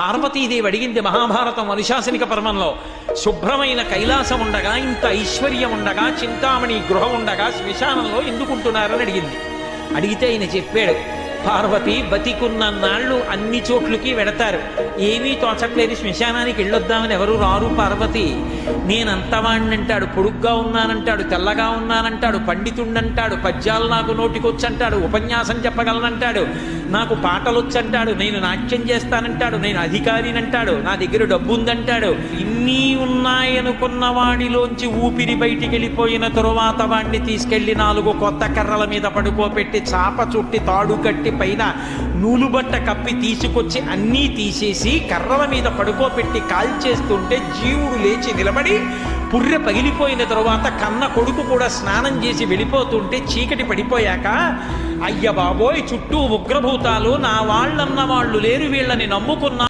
పార్వతీదేవి అడిగింది మహాభారతం అనుశాసనిక పర్వంలో, శుభ్రమైన కైలాసం ఉండగా, ఇంత ఐశ్వర్యం ఉండగా, చింతామణి గృహం ఉండగా శ్మశానంలో ఎందుకుంటున్నారని అడిగింది. అడిగితే ఆయన చెప్పాడు, పార్వతి బతికున్న నాళ్ళు అన్ని చోట్లకి వెడతారు, ఏమీ తోచట్లేదు, శ్మశానానికి వెళ్ళొద్దామని ఎవరు రారు పార్వతి. నేనంతవాణ్ణంటాడు, పొడుగ్గా ఉన్నానంటాడు, తెల్లగా ఉన్నానంటాడు, పండితుండంటాడు, పద్యాలు నాకు నోటికొచ్చంటాడు, ఉపన్యాసం చెప్పగలనంటాడు, నాకు పాటలొచ్చంటాడు, నేను నాట్యం చేస్తానంటాడు, నేను అధికారినంటాడు, నా దగ్గర డబ్బు ఉందంటాడు. ఇన్ని ఉన్నాయనుకున్న వాడిలోంచి ఊపిరి బయటికి వెళ్ళిపోయిన తరువాత వాడిని తీసుకెళ్లి 4 కొత్త కర్రల మీద పడుకోబెట్టి చాప చుట్టి తాడు కట్టి పైన నూలుబట్ట కప్పి తీసుకొచ్చి అన్నీ తీసేసి కర్రల మీద పడుకోబెట్టి కాల్చేస్తుంటే జీవుడు లేచి నిలబడి పుర్రె పగిలిపోయిన తరువాత కన్న కొడుకు కూడా స్నానం చేసి వెళ్ళిపోతుంటే చీకటి పడిపోయాక, అయ్య బాబోయ్ చుట్టూ ఉగ్రభూతాలు, నా వాళ్ళన్న వాళ్ళు లేరు, వీళ్ళని నమ్ముకున్నా